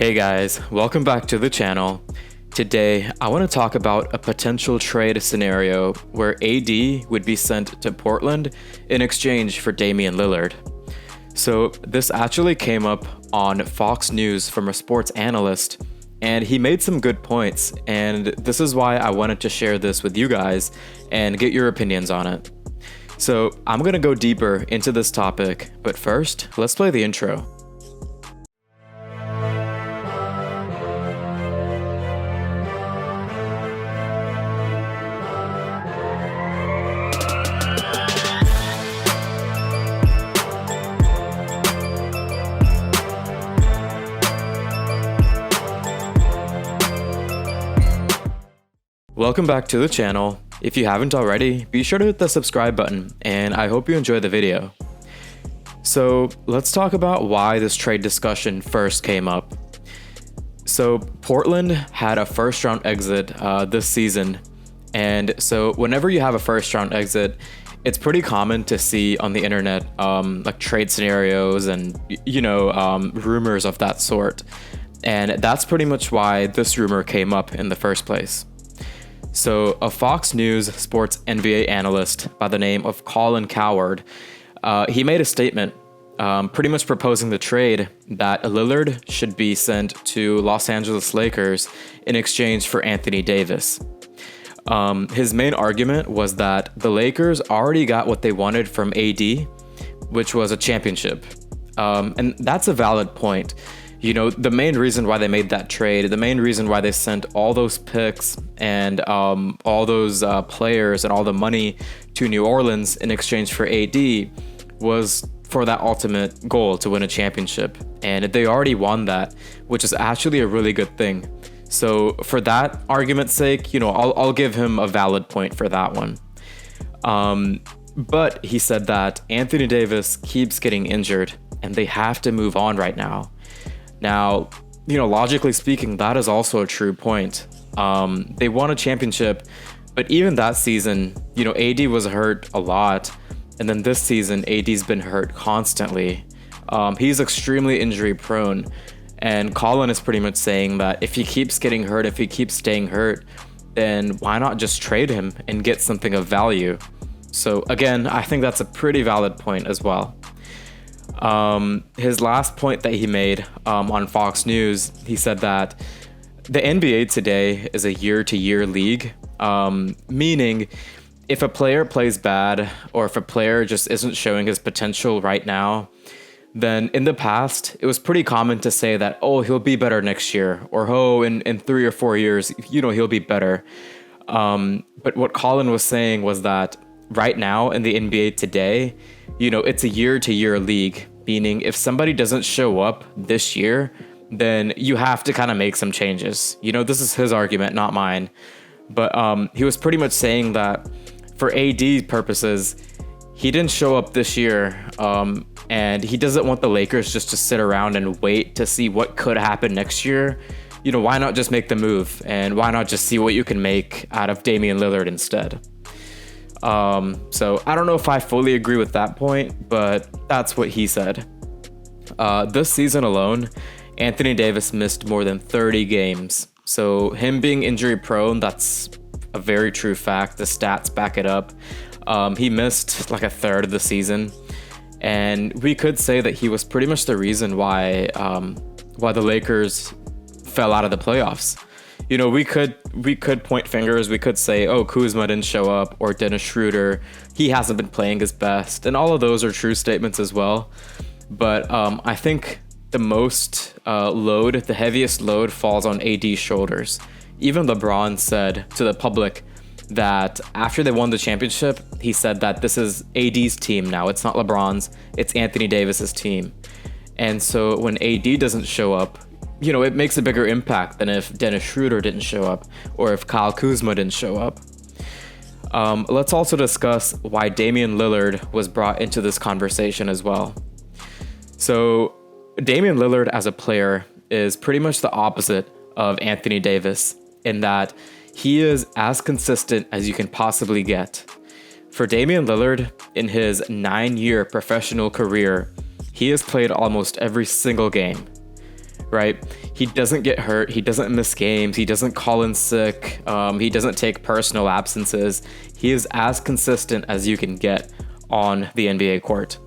Hey guys, welcome back to the channel. Today, I want to talk about a potential trade scenario where AD would be sent to Portland in exchange for Damian Lillard. So this actually came up on Fox News from a sports analyst, and he made some good points, and this is why I wanted to share this with you guys and get your opinions on it. So I'm going to go deeper into this topic, but first, let's play the intro. Welcome back to the channel. If you haven't already, be sure to hit the subscribe button, and I hope you enjoy the video. So let's talk about why this trade discussion first came up. So Portland had a first round exit this season, and so whenever you have a first round exit, it's pretty common to see on the internet like trade scenarios and rumors of that sort, and that's pretty much why this rumor came up in the first place. So a Fox News sports NBA analyst by the name of Colin Cowherd, he made a statement pretty much proposing the trade that Lillard should be sent to Los Angeles Lakers in exchange for Anthony Davis. His main argument was that the Lakers already got what they wanted from AD, which was a championship. And that's a valid point. You know, the main reason why they made that trade, the main reason why they sent all those picks and all those players and all the money to New Orleans in exchange for AD was for that ultimate goal to win a championship. And they already won that, which is actually a really good thing. So for that argument's sake, I'll give him a valid point for that one. But he said that Anthony Davis keeps getting injured and they have to move on right now. Now, logically speaking, that is also a true point. They won a championship, but even that season, AD was hurt a lot. And then this season, AD's been hurt constantly. He's extremely injury prone. And Colin is pretty much saying that if he keeps getting hurt, if he keeps staying hurt, then why not just trade him and get something of value? So again, I think that's a pretty valid point as well. His last point that he made on Fox News, he said that the NBA today is a year-to-year league, meaning if a player plays bad or if a player just isn't showing his potential right now, then in the past, it was pretty common to say that, oh, he'll be better next year, or oh, in 3 or 4 years, he'll be better. But what Colin was saying was that right now in the NBA today, it's a year-to-year league, meaning if somebody doesn't show up this year, then you have to kind of make some changes. This is his argument, not mine. But he was pretty much saying that for AD purposes, he didn't show up this year, and he doesn't want the Lakers just to sit around and wait to see what could happen next year. Why not just make the move, and why not just see what you can make out of Damian Lillard instead? So I don't know if I fully agree with that point, but that's what he said. This season alone, Anthony Davis missed more than 30 games. So him being injury prone, that's a very true fact. The stats back it up. He missed like a third of the season, and we could say that he was pretty much the reason why the Lakers fell out of the playoffs. We could point fingers. We could say, oh, Kuzma didn't show up, or Dennis Schroeder, he hasn't been playing his best. And all of those are true statements as well. But I think the the heaviest load falls on AD's shoulders. Even LeBron said to the public that after they won the championship, he said that this is AD's team now. It's not LeBron's, it's Anthony Davis's team. And so when AD doesn't show up, it makes a bigger impact than if Dennis Schroeder didn't show up or if Kyle Kuzma didn't show up. Let's also discuss why Damian Lillard was brought into this conversation as well. So Damian Lillard as a player is pretty much the opposite of Anthony Davis in that he is as consistent as you can possibly get. For Damian Lillard, in his 9-year professional career, he has played almost every single game. right? He doesn't get hurt. He doesn't miss games. He doesn't call in sick. He doesn't take personal absences. He is as consistent as you can get on the NBA court.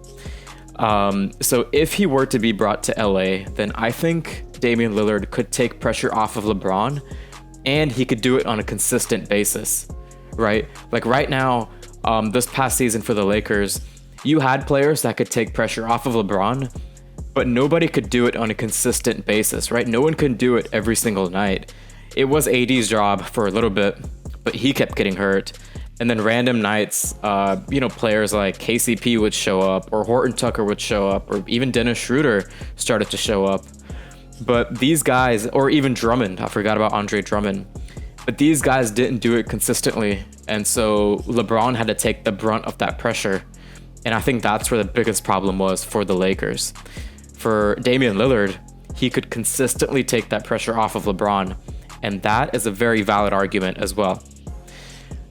So if he were to be brought to LA, then I think Damian Lillard could take pressure off of LeBron, and he could do it on a consistent basis, right? Like right now, this past season for the Lakers, you had players that could take pressure off of LeBron, but nobody could do it on a consistent basis, right? No one could do it every single night. It was AD's job for a little bit, but he kept getting hurt. And then random nights, players like KCP would show up, or Horton Tucker would show up, or even Dennis Schroeder started to show up. But these guys, or even Drummond, I forgot about Andre Drummond, but these guys didn't do it consistently. And so LeBron had to take the brunt of that pressure. And I think that's where the biggest problem was for the Lakers. For Damian Lillard, he could consistently take that pressure off of LeBron. And that is a very valid argument as well.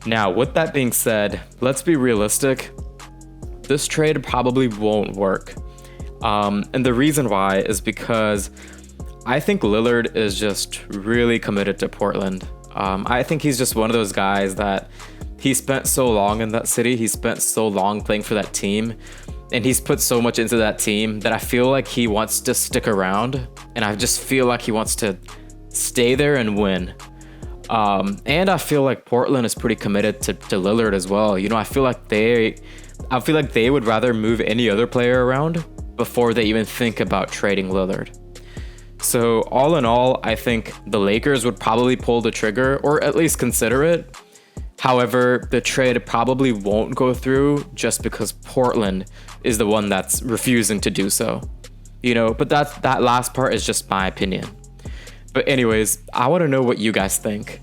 Now, with that being said, let's be realistic. This trade probably won't work. And the reason why is because I think Lillard is just really committed to Portland. I think he's just one of those guys that he spent so long in that city. He spent so long playing for that team. And he's put so much into that team that I feel like he wants to stick around. And I just feel like he wants to stay there and win. And I feel like Portland is pretty committed to Lillard as well. You know, I feel like they would rather move any other player around before they even think about trading Lillard. So all in all, I think the Lakers would probably pull the trigger, or at least consider it. However, the trade probably won't go through just because Portland is the one that's refusing to do so. You know, but that last part is just my opinion. But anyways, I want to know what you guys think.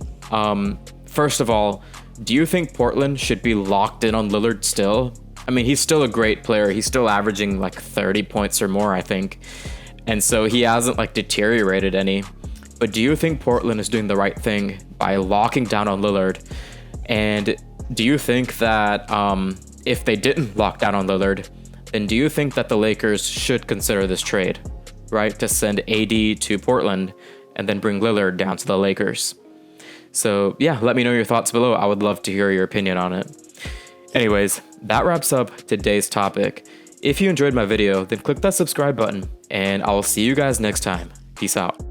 First of all, do you think Portland should be locked in on Lillard still? I mean, he's still a great player. He's still averaging like 30 points or more, I think. And so he hasn't like deteriorated any. But do you think Portland is doing the right thing by locking down on Lillard? And do you think that if they didn't lock down on Lillard, then do you think that the Lakers should consider this trade, right? To send AD to Portland and then bring Lillard down to the Lakers. So yeah, let me know your thoughts below. I would love to hear your opinion on it. Anyways, that wraps up today's topic. If you enjoyed my video, then click that subscribe button, and I will see you guys next time. Peace out.